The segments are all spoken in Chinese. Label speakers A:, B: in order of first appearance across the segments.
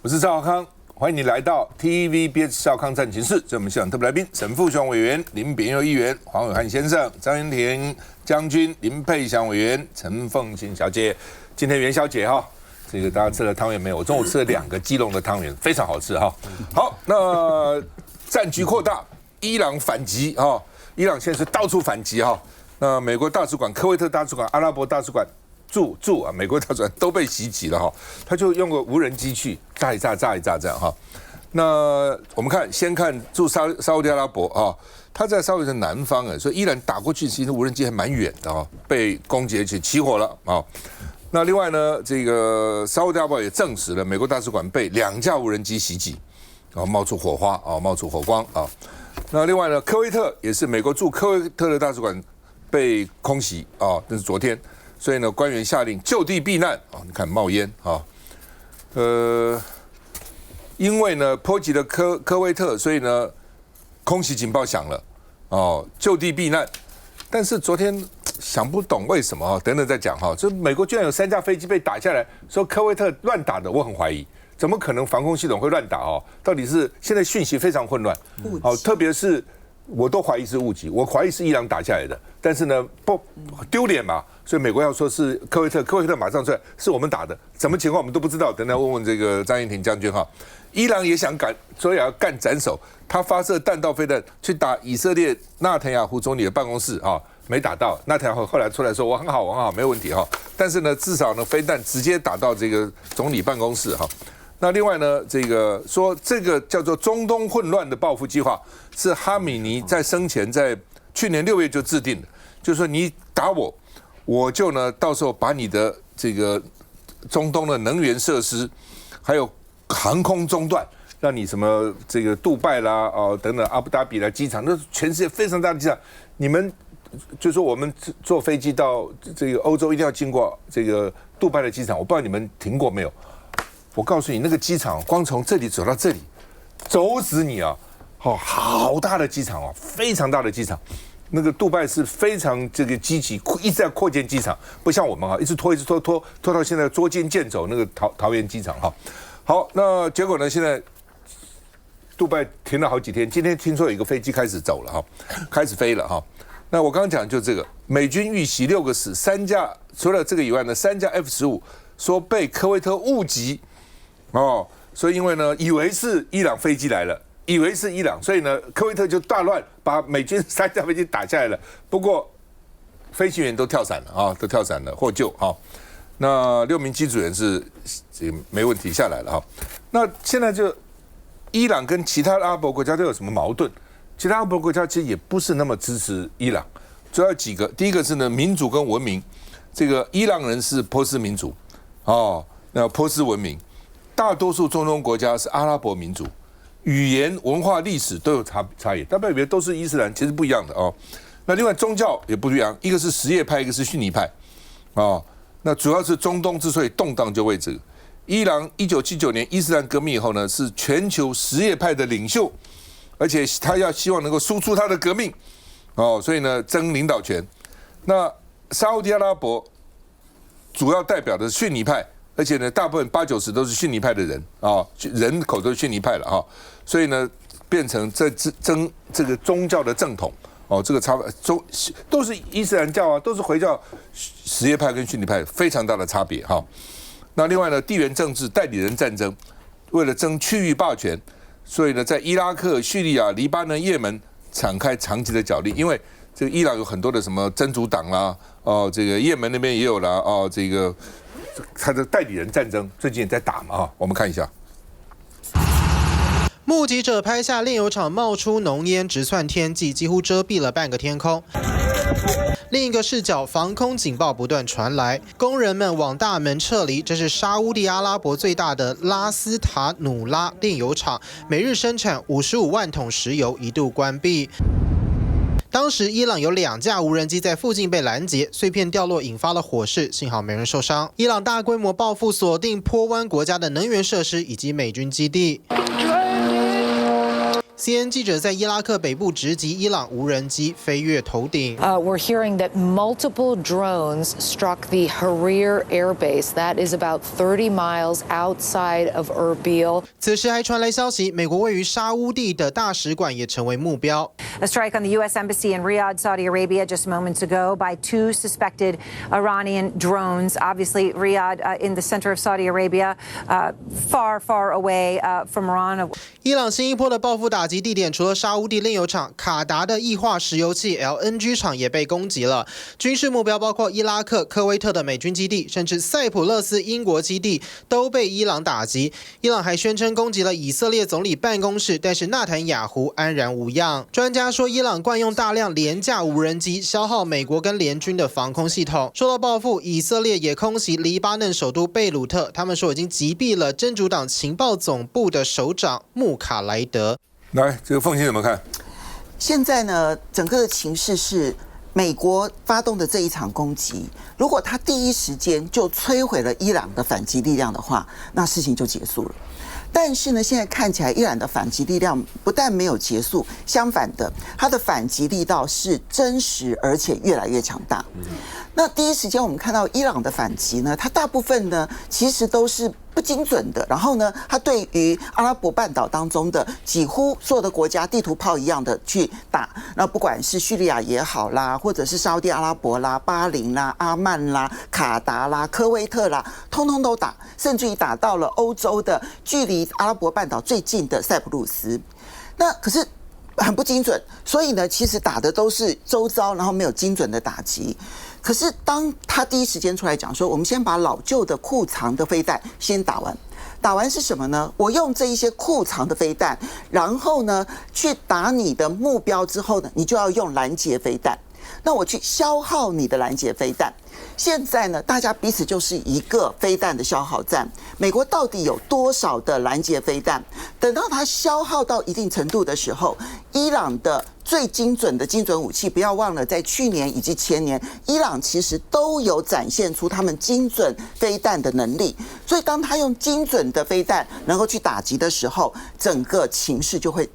A: 我是赵少康，欢迎你来到 TVBS 少康战情室。这我们现场特别来宾：沈富雄委员、林秉佑议员、黄伟汉先生、张英庭将军、林佩祥委员、陈凤馨小姐。今天元宵节哈，这个大家吃了汤圆没有？我中午吃了2个基隆的汤圆，非常好吃哈。好，那战局扩大，伊朗反击哈，伊朗现在是到处反击哈。那美国大使馆、科威特大使馆、阿拉伯大使馆。美国大使馆都被袭击了哈，他就用个无人机去炸一炸这样哈。那我们先看驻沙烏地阿拉伯啊，他在沙烏地的南方所以伊朗打过去，其实无人机还蛮远的啊，被攻击而且起火了啊。那另外呢，这个沙烏地阿拉伯也证实了，美国大使馆被2架无人机袭击，冒出火花啊，冒出火光啊。那另外呢，科威特也是美国驻科威特的大使馆被空袭啊，那是昨天。所以呢，官员下令就地避难啊！你看冒烟啊，因为呢波及了科威特，所以呢空袭警报响了哦，就地避难。但是昨天想不懂为什么等等再讲哈，就美国居然有3架飞机被打下来，说科威特乱打的，我很怀疑，怎么可能防空系统会乱打哦？到底是现在讯息非常混乱，特别是。我都怀疑是误击，我怀疑是伊朗打下来的，但是呢，不丢脸嘛，所以美国要说是科威特马上出来是我们打的，什么情况我们都不知道，等等问问这个张英庭将军哈。伊朗也想所以要干斩首，他发射弹道飞弹去打以色列纳坦雅胡总理的办公室啊，没打到，纳坦雅胡后来出来说我很好，没有问题哈，但是呢，至少呢飞弹直接打到这个总理办公室哈。那另外呢，这个说这个叫做中东混乱的报复计划，是哈米尼在生前在去年6月就制定的，就是说你打我，我就呢到时候把你的这个中东的能源设施，还有航空中断，让你什么这个杜拜啦等等阿布达比啦机场，那是全世界非常大的机场，你们就说我们坐飞机到这个欧洲一定要经过这个杜拜的机场，我不知道你们停过没有。我告诉你，那个机场光从这里走到这里，走死你啊！好大的机场非常大的机场。那个杜拜是非常这个积极，一直在扩建机场，不像我们一直拖到现在捉襟见肘那个桃园机场哈。好，那结果呢？现在杜拜停了好几天，今天听说有一个飞机开始走了开始飞了哈。那我刚刚讲就这个，美军遇袭6个死，3架除了这个以外呢，3架 F-15说被科威特误击。所以因为呢，以为是伊朗飞机来了，以为是伊朗，所以呢，科威特就大乱，把美军3架飞机打下来了。不过，飞行员都跳伞了都跳伞了获救那6名机组员是没问题下来了那现在就伊朗跟其他阿拉伯国家都有什么矛盾？其他阿拉伯国家其实也不是那么支持伊朗，主要几个，第一个是呢民主跟文明，这个伊朗人是波斯民族那波斯文明。大多数中东国家是阿拉伯民族，语言、文化、历史都有差异，但别以为都是伊斯兰，其实不一样的那另外宗教也不一样，一个是什叶派，一个是逊尼派那主要是中东之所以动荡就为这个。伊朗1979年伊斯兰革命以后呢，是全球什叶派的领袖，而且他希望能够输出他的革命所以呢争领导权。那沙烏地阿拉伯主要代表的是逊尼派。而且呢，大部分80%都是逊尼派的人人口都是逊尼派了所以呢，变成在争这个宗教的正统这个都是伊斯兰教都是回教什叶派跟逊尼派非常大的差别那另外呢，地缘政治代理人战争，为了争区域霸权，所以呢，在伊拉克、叙利亚、黎巴嫩、也门展开长期的角力，因为这个伊朗有很多的什么真主党啦这个也门那边也有啦这个。他的代理人战争最近也在打嘛我们看一下。
B: 目击者拍下炼油厂冒出浓烟，直窜天际，几乎遮蔽了半个天空。另一个视角，防空警报不断传来，工人们往大门撤离。这是沙烏地阿拉伯最大的拉斯塔努拉炼油厂，每日生产55万桶石油，一度关闭。当时伊朗有2架无人机在附近被拦截，碎片掉落引发了火势，幸好没人受伤。伊朗大规模报复锁定波湾国家的能源设施以及美军基地。CNN 记者在伊拉克北部直击伊朗无人机飞越头顶。
C: We're hearing that multiple drones struck the Harir Air Base. That is about 30 miles outside of Erbil.
B: 此时还传来消息，美国位于沙乌地的大使馆也成为目标。
D: A strike on the U.S. Embassy in Riyadh, Saudi Arabia, just moments ago by two suspected Iranian drones. Obviously, Riyadh in the center of Saudi Arabia, far, far away from Iran.
B: 伊朗新一波的报复打击地点，除了沙乌地炼油厂，卡达的液化石油气 LNG 厂也被攻击了。军事目标包括伊拉克、科威特的美军基地，甚至塞浦路斯英国基地都被伊朗打击。伊朗还宣称攻击了以色列总理办公室，但是纳坦雅胡安然无恙。专家说，伊朗惯用大量廉价无人机，消耗美国跟联军的防空系统。说到报复，以色列也空袭黎巴嫩首都贝鲁特，他们说已经击毙了真主党情报总部的首长穆卡莱德。
A: 来，这个凤馨怎么看？
E: 现在呢，整个的情势是美国发动的这一场攻击，如果他第一时间就摧毁了伊朗的反击力量的话，那事情就结束了。但是呢，现在看起来伊朗的反击力量不但没有结束，相反的，它的反击力道是真实而且越来越强大。那第一时间我们看到伊朗的反击呢，它大部分呢其实都是不精准的，然后呢，它对于阿拉伯半岛当中的几乎所有的国家地图炮一样的去打，那不管是叙利亚也好啦，或者是沙烏地阿拉伯啦、巴林啦、阿曼啦、卡达啦、科威特啦，通通都打，甚至于打到了欧洲的距离阿拉伯半岛最近的塞浦路斯。那可是很不精准，所以呢，其实打的都是周遭，然后没有精准的打击。可是当他第一时间出来讲说，我们先把老旧的库藏的飞弹先打完，打完是什么呢？我用这一些库藏的飞弹，然后呢去打你的目标之后呢，你就要用拦截飞弹。那我去消耗你的拦截飞弹。现在呢，大家彼此就是一个飞弹的消耗战。美国到底有多少的拦截飞弹？等到它消耗到一定程度的时候，伊朗的最精准的精准武器，不要忘了，在去年以及前年，伊朗其实都有展现出他们精准飞弹的能力。所以，当他用精准的飞弹能够去打击的时候，整个情势就会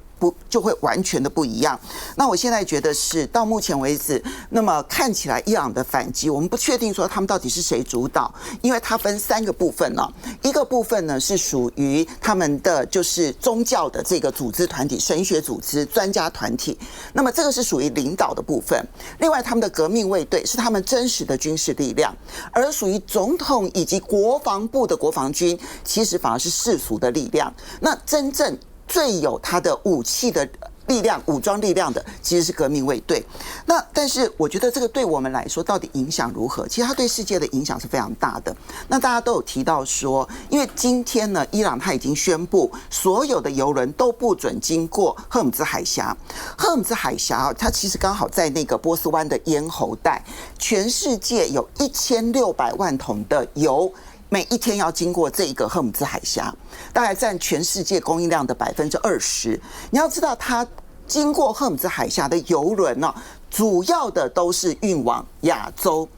E: 完全的不一样。那我现在觉得是到目前为止，那么看起来伊朗的反击，我们不确定说他们到底是谁主导，因为它分3个部分呢。一个部分呢是属于他们的就是宗教的这个组织团体、神学组织、专家团体，那么这个是属于领导的部分。另外，他们的革命卫队是他们真实的军事力量，而属于总统以及国防部的国防军，其实反而是世俗的力量。那真正最有他的武器的力量、武装力量的，其实是革命卫队。那但是我觉得这个对我们来说到底影响如何？其实它对世界的影响是非常大的。那大家都有提到说，因为今天呢，伊朗它已经宣布所有的油轮都不准经过赫姆兹海峡。赫姆兹海峡它其实刚好在那个波斯湾的咽喉带，全世界有1600万桶的油。每一天要经过这一个赫姆兹海峡，大概占全世界供应量的20%。你要知道，它经过赫姆兹海峡的油轮呢，主要的都是运往亚洲，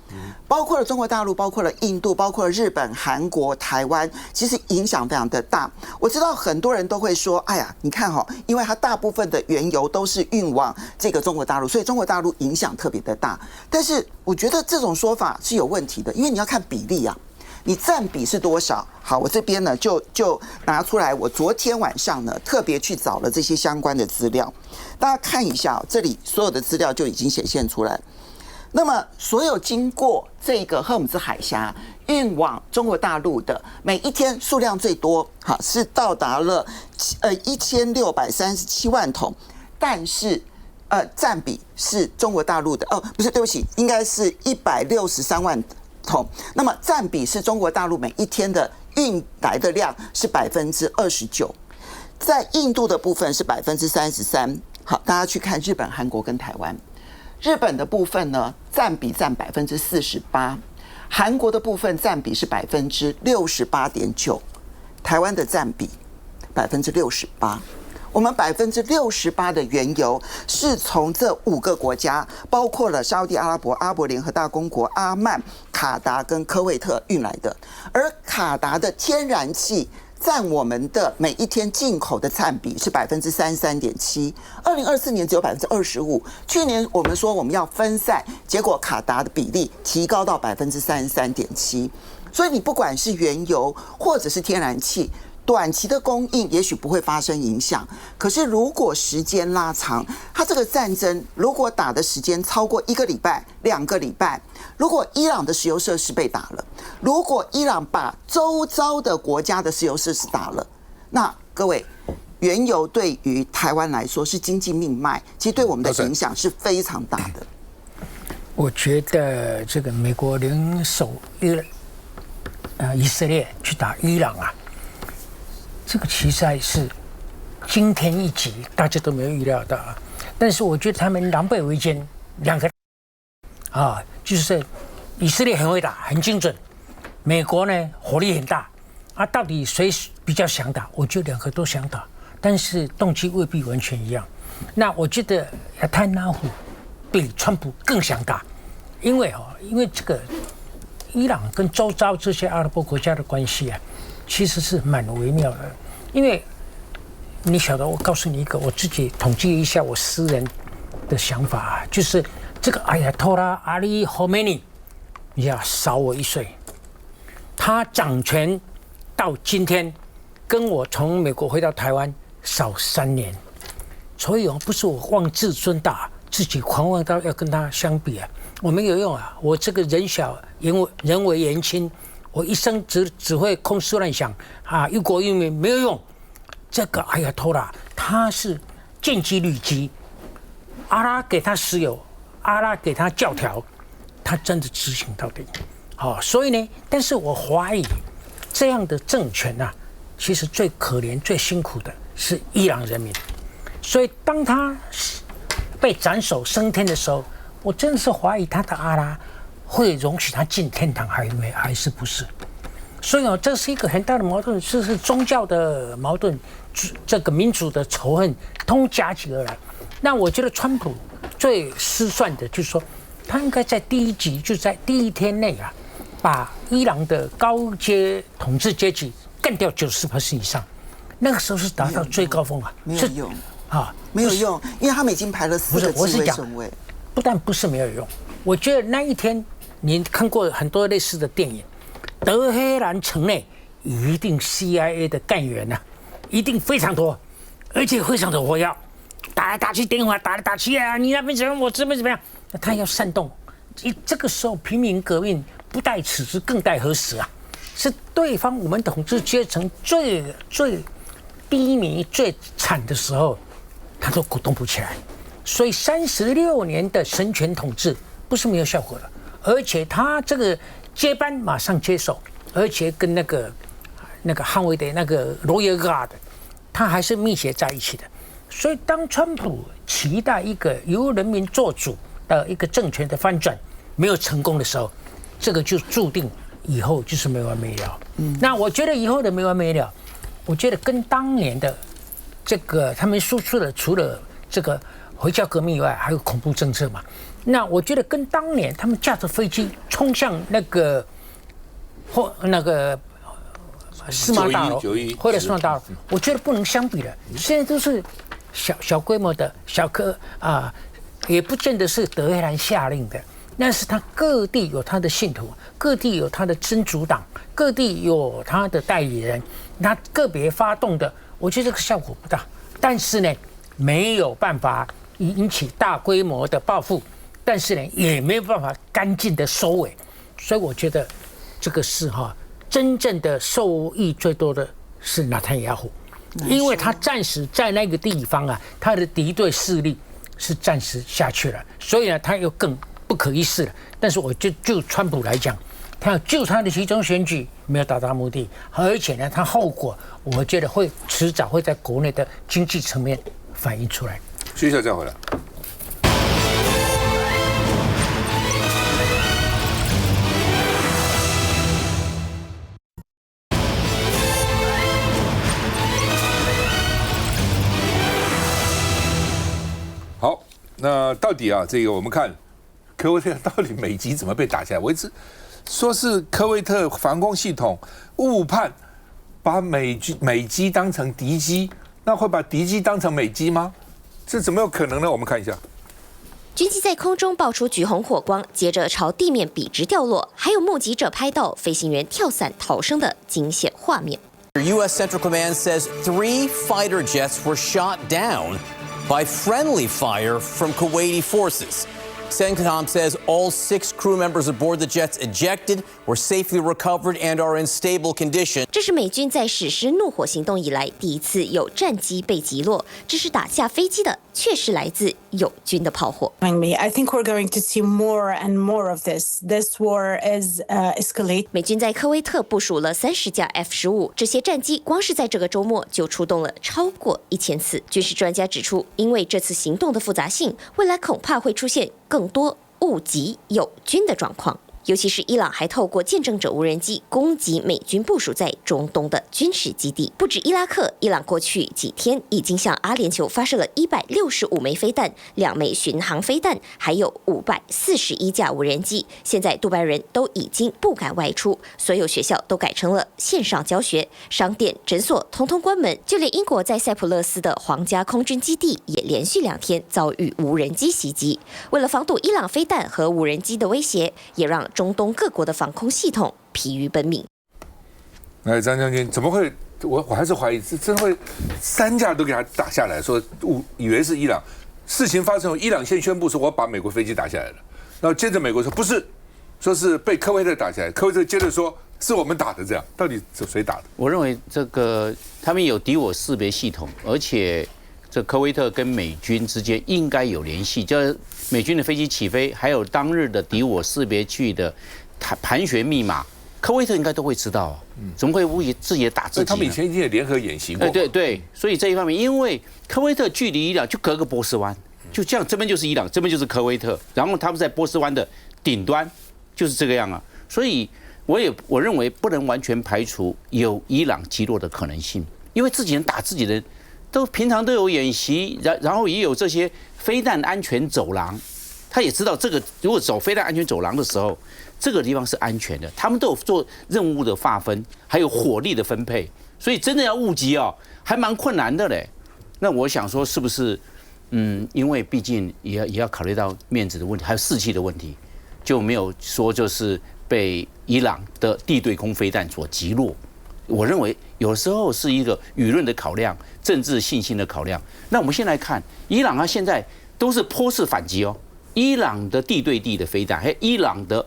E: 包括了中国大陆，包括了印度，包括了日本、韩国、台湾，其实影响非常的大。我知道很多人都会说，哎呀，你看因为它大部分的原油都是运往这个中国大陆，所以中国大陆影响特别的大。但是我觉得这种说法是有问题的，因为你要看比例啊。你占比是多少？好，我这边呢就拿出来，我昨天晚上呢特别去找了这些相关的资料，大家看一下，这里所有的资料就已经显现出来。那么，所有经过这个赫姆兹海峡运往中国大陆的，每一天数量最多，好是到达了1637万桶，但是占比是中国大陆的不是，对不起，应该是163万桶。那么占比是中国大陆每一天的运来的量是29%，在印度的部分是33%。好，大家去看日本、韩国跟台湾。日本的部分呢，占比占48%，韩国的部分占比是68.9%，台湾的占比68%。我们68%的原油是从这5个国家，包括了沙烏地阿拉伯、阿拉伯联合大公国、阿曼、卡达跟科威特运来的。而卡达的天然气占我们的每一天进口的占比是33.7%，2024年只有25%。去年我们说我们要分散，结果卡达的比例提高到33.7%。所以你不管是原油或者是天然气，短期的供应也许不会发生影响，可是如果时间拉长，它这个战争如果打的时间超过1个礼拜、2个礼拜，如果伊朗的石油设施被打了，如果伊朗把周遭的国家的石油设施打了，那各位，原油对于台湾来说是经济命脉，其实对我们的影响是非常大的。
F: 我觉得这个美国联手以色列去打伊朗啊，这个其实是惊天一击，大家都没有预料到啊。但是我觉得他们狼狈为奸，两个啊，就是以色列很会打，很精准，美国呢火力很大啊。到底谁比较想打？我觉得两个都想打，但是动机未必完全一样。那我觉得亚特纳胡比川普更想打，因为这个伊朗跟周遭这些阿拉伯国家的关系啊，其实是蛮微妙的。因为你晓得，我告诉你一个我自己统计一下我私人的想法啊，就是这个阿亚托拉阿里霍梅尼，你要少我1岁，他掌权到今天，跟我从美国回到台湾少3年，所以不是我妄自尊大，自己狂妄到要跟他相比啊，我没有用啊！我这个人小人为言轻，我一生只会空思乱想啊，一国一民没有用。这个阿亚托拉他是见机履机，阿拉给他石油，阿拉给他教条，他真的执行到底。好，所以呢，但是我怀疑这样的政权啊，其实最可怜、最辛苦的是伊朗人民。所以当他被斩首升天的时候，我真的是怀疑他的阿拉会容许他进天堂还是不是？所以这是一个很大的矛盾，这是宗教的矛盾，这个民主的仇恨通夹击而来。那我觉得川普最失算的就是说，他应该在第一集，就在第1天内啊，把伊朗的高阶统治阶级干掉90% 以上，那个时候是达到最高峰啊，
E: 没有用
F: 啊，
E: 没有用，因为他们已经排了4个继位顺位。
F: 不但不是没有用，我觉得那一天你看过很多类似的电影，德黑兰城内一定 CIA 的干员啊，一定非常多，而且非常的活跃，打来打去电话，打来打去啊，你那边怎么样，我这边怎么样，那他要煽动。这个时候平民革命不待此时更待何时啊？是对方我们统治阶层最低迷、最惨的时候，他都鼓动不起来。所以36年的神权统治不是没有效果的，而且他这个接班马上接手，而且跟那个捍卫的那个罗耶尔的，他还是密切在一起的。所以当川普期待一个由人民做主的一个政权的翻转没有成功的时候，这个就注定以后就是没完没了。那我觉得以后的没完没了，我觉得跟当年的这个他们输出的除了这个回教革命以外，还有恐怖政策嘛。那我觉得跟当年他们驾着飞机冲向那个世贸大楼，或者世贸大楼，我觉得不能相比的。现在都是小规模的小科啊，也不见得是德黑兰下令的，但是他各地有他的信徒，各地有他的真主党，各地有他的代理人，他个别发动的，我觉得这个效果不大。但是呢，没有办法引起大规模的报复，但是呢，也没有办法干净的收尾，所以我觉得这个是真正的受益最多的是纳坦雅胡，因为他暂时在那个地方啊，他的敌对势力是暂时下去了，所以呢，他又更不可一世了。但是我就川普来讲，他要救他的其中选举没有达到目的，而且呢，他后果我觉得会迟早会在国内的经济层面反映出来。
A: 休息一下再回来。好，那到底这个我们看科威特到底美籍怎么被打下来？我一直说是科威特防空系统误判把美机当成敌机，那会把敌机当成美机吗？这怎么有可能呢？我们看一下。
G: 军机在空中爆出橘红火光，接着朝地面笔直掉落，还有目击者拍到飞行员跳伞逃生的惊险画面。
H: U.S. Central Command says 3 fighter jets were shot down by friendly fire from Kuwaiti forces. CENTCOM says all 6 crew members aboard the jets ejected were safely recovered and are in stable condition.
G: 这是美军在实施怒火行动以来第一次有战机被击落，只是打下飞机的却是来自友军的炮火。
I: I think we're going to see more and more of this. This war is escalating.
G: 美军在科威特部署了30架 F-15，这些战机光是在这个周末就出动了超过1000次。军事专家指出，因为这次行动的复杂性，未来恐怕会出现更多误击友军的状况。尤其是伊朗还透过见证者无人机攻击美军部署在中东的军事基地。不止伊拉克，伊朗过去几天已经向阿联酋发射了165枚飞弹、2枚巡航飞弹，还有541架无人机。现在杜拜人都已经不敢外出，所有学校都改成了线上教学，商店、诊所统统关门，就连英国在塞浦路斯的皇家空军基地也连续2天遭遇无人机袭击。为了防堵伊朗飞弹和无人机的威胁，也让中东各国的防空系统疲于奔命。
A: 哎，张将军，怎么会？我还是怀疑，这真会3架都给他打下来，说以为是伊朗。事情发生后，伊朗先宣布说我把美国飞机打下来了，然后接着美国说不是，说是被科威特打下来，科威特接着说是我们打的，这样到底是谁打的？
J: 我认为这个他们有敌我识别系统，而且这科威特跟美军之间应该有联系，就是美军的飞机起飞，还有当日的敌我识别区的盘旋密码，科威特应该都会知道啊。怎么会误以自己的打自己呢？
A: 他们以前已经也联合演习过。
J: 对，所以这一方面，因为科威特距离伊朗就隔个波斯湾，就这样，这边就是伊朗，这边就是科威特，然后他们在波斯湾的顶端，就是这个样啊。所以我认为不能完全排除有伊朗击落的可能性，因为自己人打自己人。都平常都有演习，然后也有这些飞弹安全走廊，他也知道这个如果走飞弹安全走廊的时候，这个地方是安全的，他们都有做任务的划分，还有火力的分配，所以真的要误击哦，还蛮困难的嘞。那我想说，是不是因为毕竟也要考虑到面子的问题，还有士气的问题，就没有说就是被伊朗的地对空飞弹所击落。我认为有时候是一个舆论的考量，政治信心的考量。那我们先来看伊朗，它现在都是坡式反击哦。伊朗的地对地的飞弹，还有伊朗的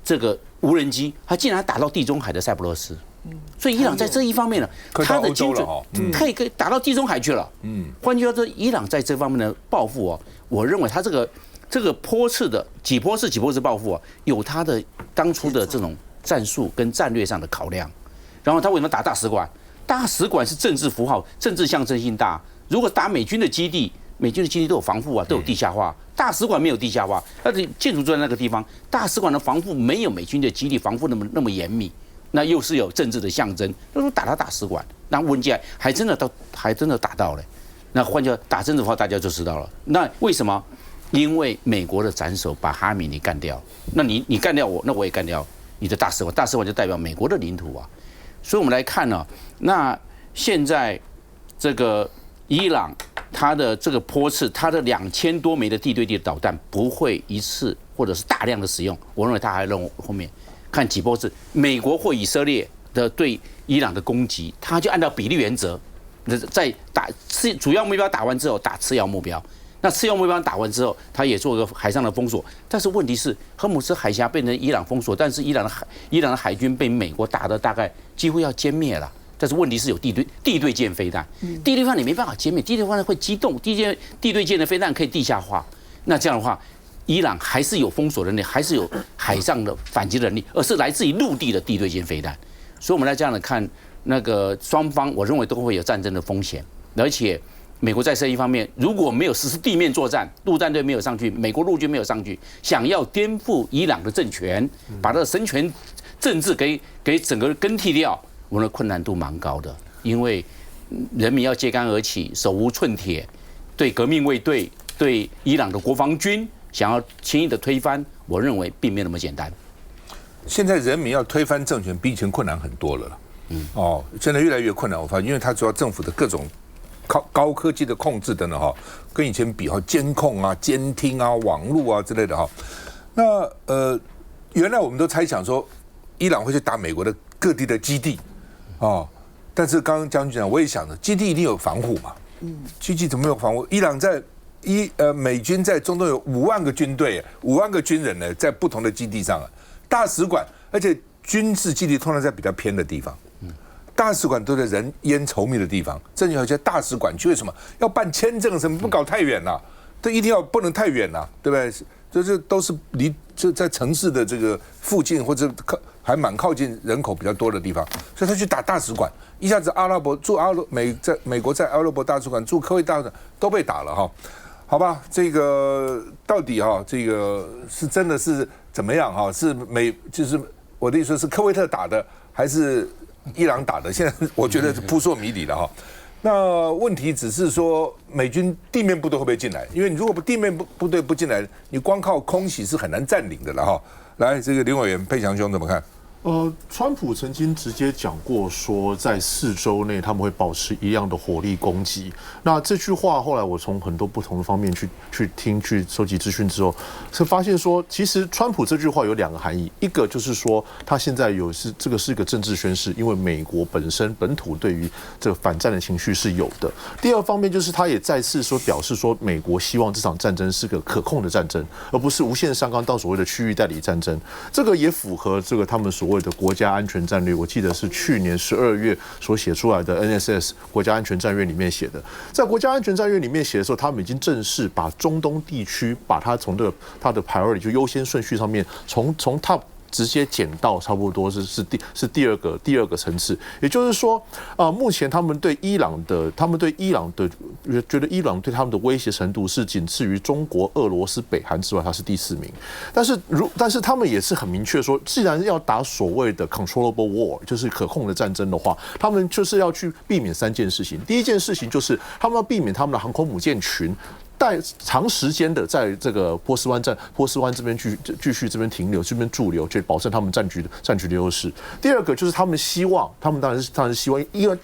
J: 这个无人机，它竟然打到地中海的塞浦路斯。所以伊朗在这一方面呢，它的精准可以打到地中海去了。换句话说，伊朗在这方面的报复哦，我认为它这个坡式的几坡式报复啊，有它的当初的这种战术跟战略上的考量。然后他为什么打大使馆？大使馆是政治符号、政治象征性大。如果打美军的基地，美军的基地都有防护啊，都有地下化。大使馆没有地下化，它的建筑就在那个地方。大使馆的防护没有美军的基地防护那么严密，那又是有政治的象征。那说打到大使馆，那问题还真的打到了。那换句话打政治符号，大家就知道了。那为什么？因为美国的斩首把哈米尼干掉，那你干掉我，那我也干掉你的大使馆。大使馆就代表美国的领土啊。所以我们来看呢，那现在这个伊朗它的这个坡次，它的2000多枚的地对地的导弹不会一次或者是大量的使用，我认为它还让后面看几波次，美国或以色列的对伊朗的攻击，它就按照比例原则，在打主要目标打完之后打次要目标。那次要目标打完之后，他也做个海上的封锁，但是问题是，赫姆斯海峡变成伊朗封锁，但是伊朗的海军被美国打的大概几乎要歼灭了。但是问题是有地对舰飞弹，地对舰你没办法歼灭，地对舰会机动，地对舰的飞弹可以地下化。那这样的话，伊朗还是有封锁能力，还是有海上的反击能力，而是来自于陆地的地对舰飞弹。所以我们来这样的看，那个双方，我认为都会有战争的风险，而且。美国在这一方面，如果没有实施地面作战，陆战队没有上去，美国陆军没有上去，想要颠覆伊朗的政权，把他的神权政治给整个更替掉，我的困难度蛮高的。因为人民要揭竿而起，手无寸铁，对革命卫队、对伊朗的国防军想要轻易的推翻，我认为并没有那么简单。
A: 现在人民要推翻政权，比以前困难很多了。现在越来越困难。我发现，因为它主要政府的各种高科技的控制等等哈，跟以前比哈，监控啊、监听啊、网络啊之类的哈。那原来我们都猜想说，伊朗会去打美国的各地的基地但是刚刚将军讲，我也想着基地一定有防护嘛，基地怎么没有防护？伊朗美军在中东有5万个军队，5万个军人呢，在不同的基地上大使馆，而且军事基地通常在比较偏的地方，大使馆都在人烟稠密的地方，甚至有些大使馆区为什么要办签证什么不搞太远了？这一定要不能太远了，对不对？就是都是就在城市的这个附近或者还蛮靠近人口比较多的地方，所以他去打大使馆，一下子在美国在阿拉伯大使馆驻科威大使馆都被打了哈。好吧，这个到底这个是真的是怎么样是就是我的意思是科威特打的还是伊朗打的？现在我觉得是扑朔迷离了那问题只是说美军地面部队会不会进来？因为你如果地面部队不进来，你光靠空袭是很难占领的了来，这个林委员佩强兄怎么看？
K: 川普曾经直接讲过说，在4周内他们会保持一样的火力攻击。那这句话后来我从很多不同的方面去听、去收集资讯之后，是发现说，其实川普这句话有2个含义，一个就是说他现在这个是一个政治宣示，因为美国本土对于这个反战的情绪是有的。第二方面就是他也再次表示说，美国希望这场战争是个可控的战争，而不是无限上纲到所谓的区域代理战争。这个也符合这个他们所谓的国家安全战略，我记得是去年12月所写出来的 NSS 国家安全战略里面写的。在国家安全战略里面写的时候，他们已经正式把中东地区把它从它的 priority 就优先顺序上面从 top直接减到差不多是第二个层次，也就是说，目前他们对伊朗的觉得伊朗对他们的威胁程度是仅次于中国、俄罗斯、北韩之外，它是第4名。但是他们也是很明确说，既然要打所谓的 controllable war， 就是可控的战争的话，他们就是要去避免3件事情。第一件事情就是他们要避免他们的航空母舰群长时间的在这个波斯湾这边继续这边停留，这边驻留，去保证他们战局的优势。第二个就是他们当然是希望，因为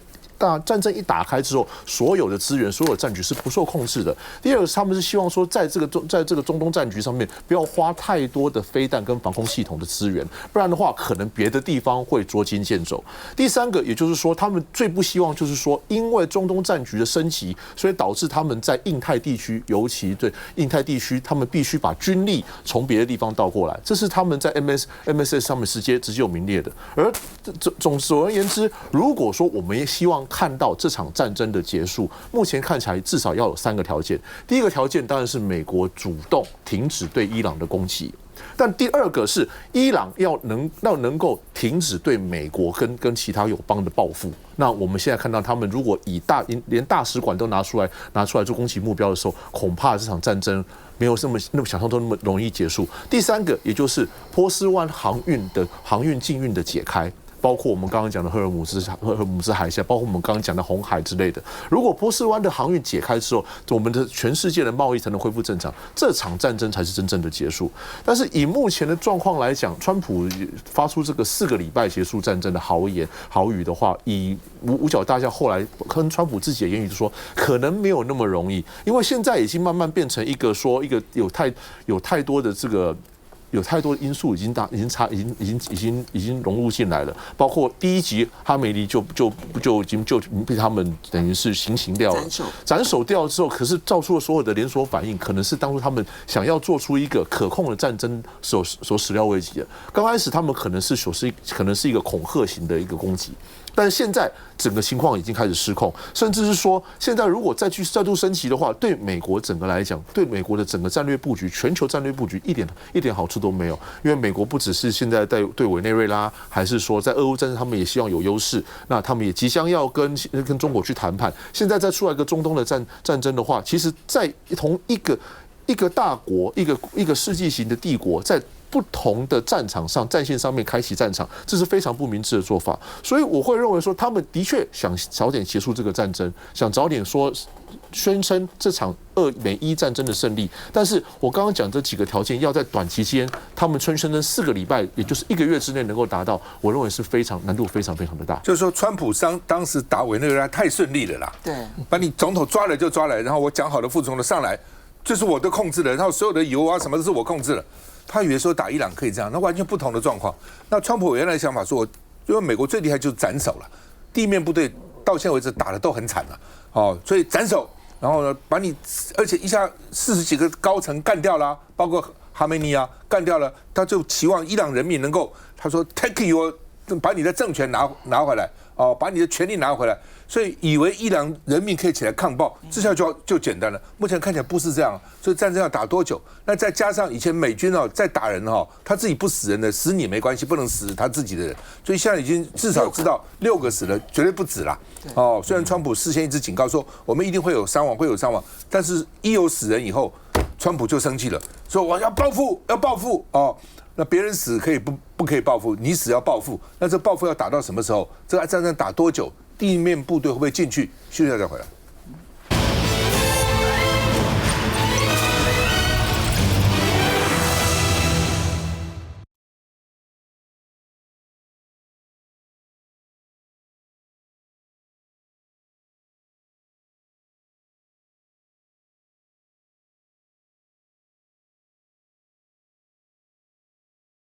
K: 战争一打开之后，所有的资源、所有的战局是不受控制的。第二个是他们是希望说，在这个中东战局上面，不要花太多的飞弹跟防空系统的资源，不然的话，可能别的地方会捉襟见肘。第三个，也就是说，他们最不希望就是说，因为中东战局的升级，所以导致他们在印太地区，尤其对印太地区，他们必须把军力从别的地方倒过来，这是他们在 MSS 上面直接有明列的。而总而言之，如果说我们也希望看到这场战争的结束，目前看起来至少要有3个条件。第一个条件当然是美国主动停止对伊朗的攻击，但第二个是伊朗要能够停止对美国跟其他友邦的报复。那我们现在看到他们如果连大使馆都拿出来做攻击目标的时候，恐怕这场战争没有那么想象中那么容易结束。第三个，也就是波斯湾航运禁运的解开。包括我们刚刚讲的赫尔姆斯海峡，包括我们刚刚讲的红海之类的。如果波斯湾的航运解开之后，我们的全世界的贸易才能恢复正常，这场战争才是真正的结束。但是以目前的状况来讲，川普发出这个4个礼拜结束战争的豪语的话，以五角大厦后来跟川普自己的言语就说，可能没有那么容易，因为现在已经慢慢变成一个有太多的这个。有太多因素已经融入进来了，包括第1集哈梅利就已经被他们等于是行掉了，斩首掉之后，可是造出了所有的连锁反应，可能是当初他们想要做出一个可控的战争所始料未及的。刚开始他们可能是一个恐吓型的一个攻击。但是现在整个情况已经开始失控，甚至是说，现在如果再度升级的话，对美国整个来讲，对美国的整个战略布局、全球战略布局一点好处都没有。因为美国不只是现在对委内瑞拉，还是说在俄乌战争，他们也希望有优势，那他们也即将要跟中国去谈判。现在再出来一个中东的战争的话，其实在同一个大国，一个世纪型的帝国，在不同的战场上、战线上面开启战场，这是非常不明智的做法。所以我会认为说，他们的确想早点结束这个战争，想早点宣称这场美伊战争的胜利。但是我刚刚讲这几个条件，要在短期间，他们宣称4个礼拜，也就是1个月之内能够达到，我认为是难度非常非常的大。
A: 就是说，川普当时打委内瑞拉太顺利了啦，
E: 对，
A: 把你总统抓了就抓来，然后我讲好的副总统上来，这是我的控制的，然后所有的油啊什么都是我控制了。他以为说打伊朗可以这样，那完全不同的状况。那川普原来的想法说，因为美国最厉害就是斩首了，地面部队到现在为止打的都很惨了，所以斩首，然后呢把你，而且一下40几个高层干掉了，包括哈梅尼啊干掉了，他就期望伊朗人民能够，他说 take your， 把你的政权拿回来，把你的权利拿回来。所以以为伊朗人民可以起来抗暴，这下就简单了。目前看起来不是这样，所以战争要打多久？那再加上以前美军在打人他自己不死人的，死你没关系，不能死他自己的人。所以现在已经至少知道6个死了，绝对不止啦。虽然川普事先一直警告说我们一定会有伤亡，但是一有死人以后，川普就生气了，说我要报复那别人死可以不可以报复？你死要报复，那这报复要打到什么时候？这个战争打多久？地面部队会不会进去？休息一下再回来。